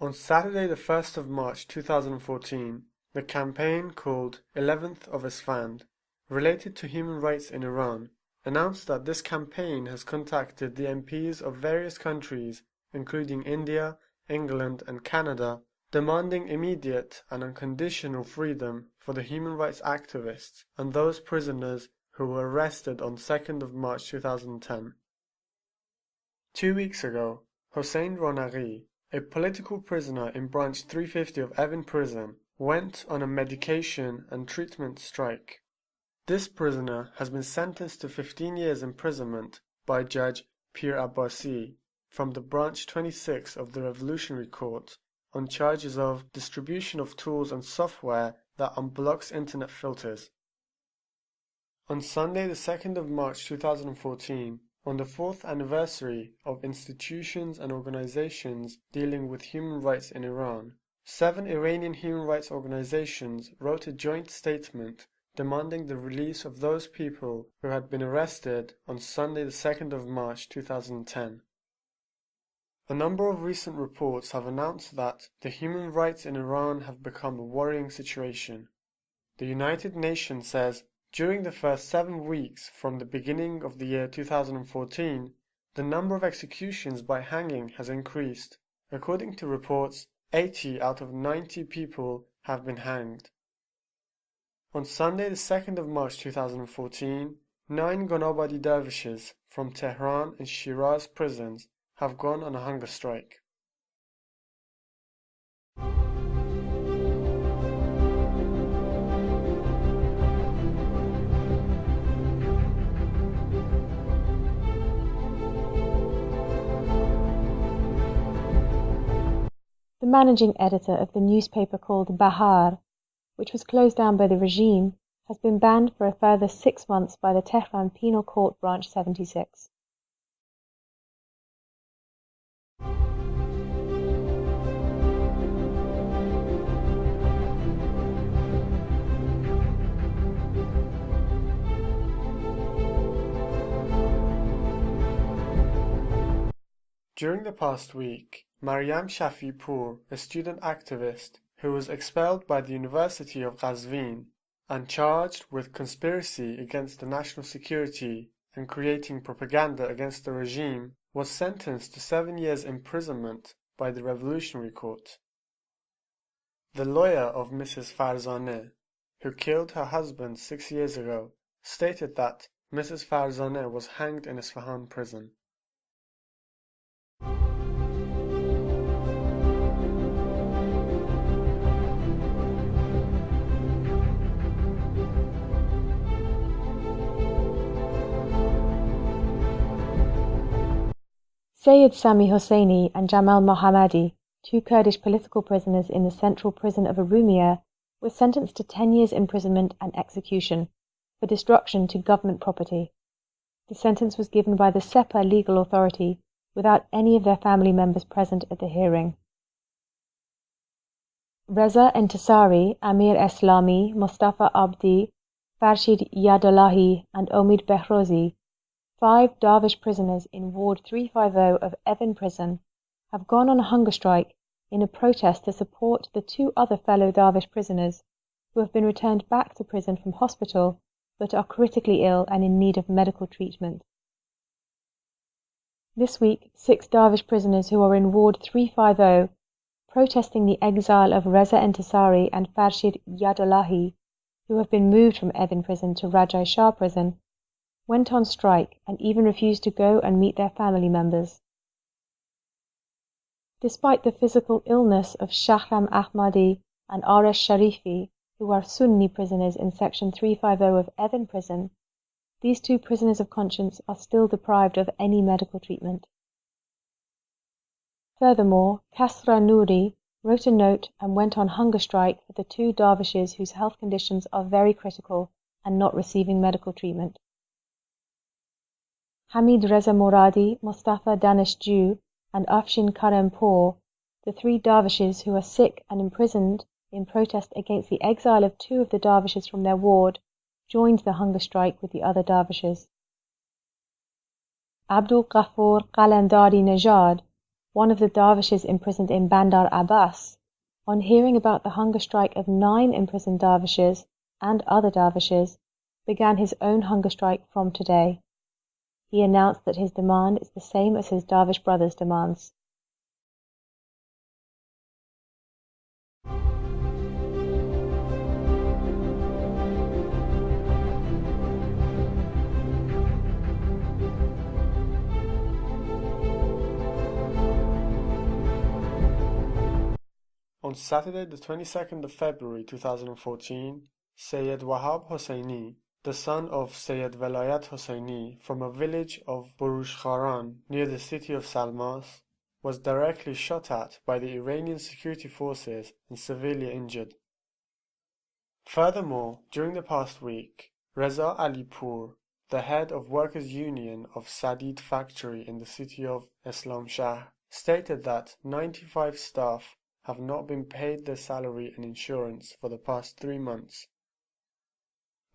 On Saturday the 1st of March 2014, the campaign called 11th of Esfand, related to human rights in Iran, announced that this campaign has contacted the MPs of various countries, including India, England and Canada, demanding immediate and unconditional freedom for the human rights activists and those prisoners who were arrested on 2nd of March 2010. 2 weeks ago, Hossein Ronaghi, a political prisoner in Branch 350 of Evin Prison, went on a medication and treatment strike. This prisoner has been sentenced to 15 years imprisonment by Judge Pir Abbasi from the Branch 26 of the Revolutionary Court on charges of distribution of tools and software that unblocks internet filters. On Sunday the 2nd of March 2014, on the 4th anniversary of institutions and organizations dealing with human rights in Iran, 7 Iranian human rights organizations wrote a joint statement demanding the release of those people who had been arrested on Sunday the 2nd of March 2010. A number of recent reports have announced that the human rights in Iran have become a worrying situation. The United Nations says during the first 7 weeks from the beginning of the year 2014, the number of executions by hanging has increased. According to reports, 80 out of 90 people have been hanged. On Sunday the 2nd of March 2014, 9 Gonabadi dervishes from Tehran and Shiraz prisons have gone on a hunger strike. The managing editor of the newspaper called Bahar, which was closed down by the regime, has been banned for a further 6 months by the Tehran Penal Court Branch 76. During the past week, Maryam Shafipour, a student activist who was expelled by the University of Qazvin and charged with conspiracy against the national security and creating propaganda against the regime, was sentenced to 7 years imprisonment by the Revolutionary Court. The lawyer of Mrs. Farzaneh, who killed her husband 6 years ago, stated that Mrs. Farzaneh was hanged in Isfahan prison. Sayyid Sami Hosseini and Jamal Mohammadi, 2 Kurdish political prisoners in the central prison of Urumia, were sentenced to 10 years imprisonment and execution for destruction to government property. The sentence was given by the Sepah legal authority without any of their family members present at the hearing. Reza Entisari, Amir Eslami, Mustafa Abdi, Farshid Yadolahi and Omid Behrozi, 5 Darvish prisoners in Ward 350 of Evin Prison, have gone on a hunger strike in a protest to support the 2 other fellow Darvish prisoners who have been returned back to prison from hospital but are critically ill and in need of medical treatment. This week, 6 Darvish prisoners who are in Ward 350, protesting the exile of Reza Entisari and Farshid Yadolahi, who have been moved from Evin Prison to Rajai Shah Prison, went on strike and even refused to go and meet their family members. Despite the physical illness of Shahram Ahmadi and Aresh Sharifi, who are Sunni prisoners in Section 350 of Evin Prison, these 2 prisoners of conscience are still deprived of any medical treatment. Furthermore, Kasra Nouri wrote a note and went on hunger strike for the 2 Darvishes whose health conditions are very critical and not receiving medical treatment. Hamid Reza Moradi, Mustafa Daneshju, and Afshin Karempour, the 3 Darvishes who are sick and imprisoned in protest against the exile of 2 of the Darvishes from their ward, joined the hunger strike with the other Darvishes. Abdul Ghaffur Qalandari Nejad, one of the dervishes imprisoned in Bandar Abbas, on hearing about the hunger strike of 9 imprisoned dervishes and other dervishes, began his own hunger strike from today. He announced that his demand is the same as his dervish brothers' demands. On Saturday, the 22nd of February 2014, Sayyid Wahab Hosseini, the son of Sayyid Velayat Hosseini from a village of Burush Kharan near the city of Salmas, was directly shot at by the Iranian security forces and severely injured. Furthermore, during the past week, Reza Alipour, the head of Workers' Union of Sadid factory in the city of Islamshah, stated that 95 staff have not been paid their salary and insurance for the past 3 months.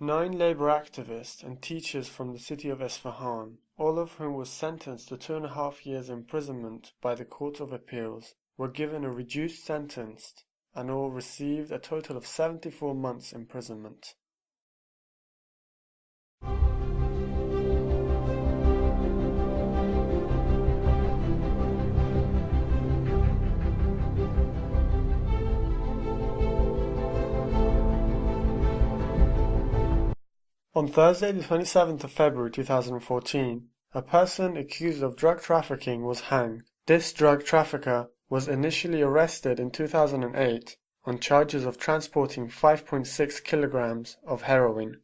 9 labor activists and teachers from the city of Isfahan, all of whom were sentenced to 2.5 years imprisonment by the Court of Appeals, were given a reduced sentence and all received a total of 74 months imprisonment. On Thursday, the 27th of February 2014, a person accused of drug trafficking was hanged. This drug trafficker was initially arrested in 2008 on charges of transporting 5.6 kilograms of heroin.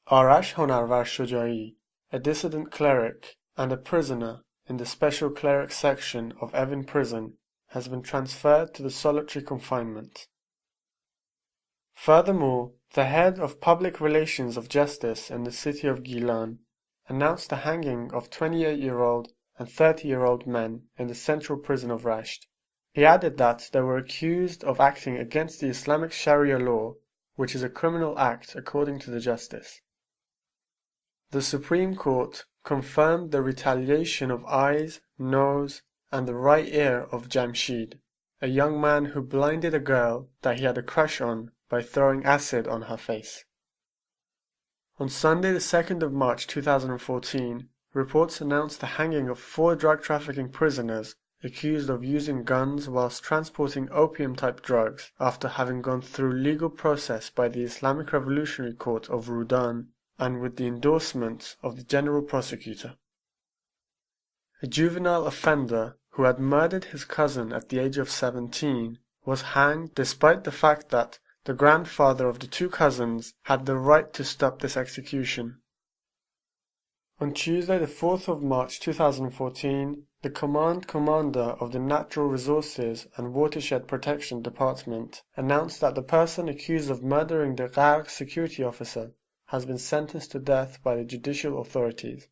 Arash Honarvar Shujai, a dissident cleric and a prisoner in the special cleric section of Evin Prison, has been transferred to the solitary confinement. Furthermore, the head of public relations of justice in the city of Gilan announced the hanging of 28-year-old and 30-year-old men in the central prison of Rasht. He added that they were accused of acting against the Islamic Sharia law, which is a criminal act according to the justice. The Supreme Court confirmed the retaliation of eyes, nose, and the right ear of Jamshid, a young man who blinded a girl that he had a crush on by throwing acid on her face. On Sunday, the 2nd of March 2014, reports announced the hanging of 4 drug trafficking prisoners accused of using guns whilst transporting opium-type drugs after having gone through legal process by the Islamic Revolutionary Court of Rudan and with the endorsement of the General Prosecutor. A juvenile offender who had murdered his cousin at the age of 17 was hanged despite the fact that the grandfather of the 2 cousins had the right to stop this execution. On Tuesday, the 4th of March 2014, the Command Commander of the Natural Resources and Watershed Protection Department announced that the person accused of murdering the Gharq security officer has been sentenced to death by the judicial authorities.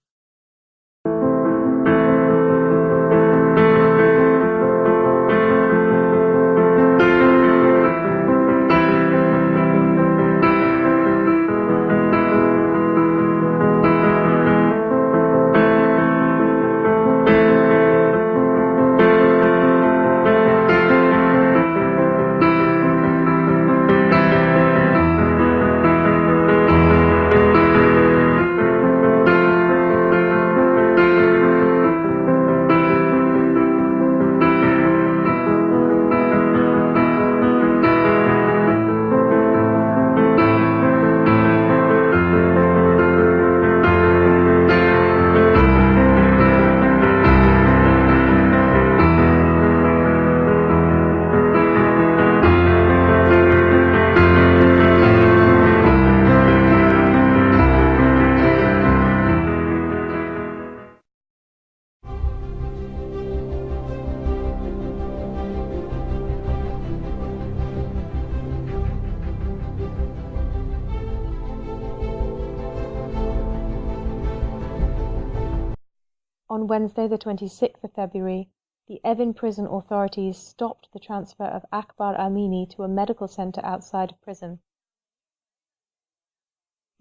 On Wednesday, the 26th of February, the Evin prison authorities stopped the transfer of Akbar Amini to a medical center outside of prison.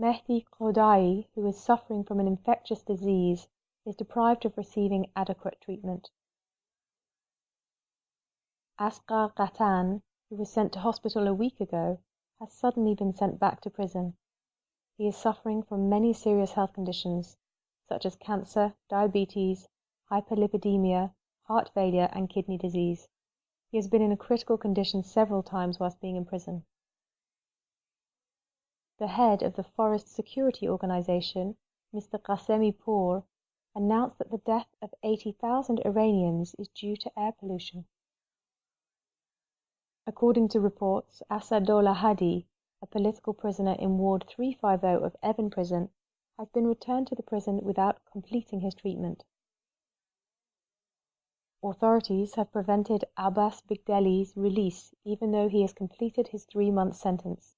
Mehdi Khodai, who is suffering from an infectious disease, is deprived of receiving adequate treatment. Asghar Qatan, who was sent to hospital a week ago, has suddenly been sent back to prison. He is suffering from many serious health conditions, such as cancer, diabetes, hyperlipidemia, heart failure, and kidney disease. He has been in a critical condition several times whilst being in prison. The head of the Forest Security Organization, Mr. Qasemi Pour, announced that the death of 80,000 Iranians is due to air pollution. According to reports, Asadollah Hadi, a political prisoner in Ward 350 of Evin Prison, has been returned to the prison without completing his treatment. Authorities have prevented Abbas Bigdeli's release even though he has completed his 3-month sentence.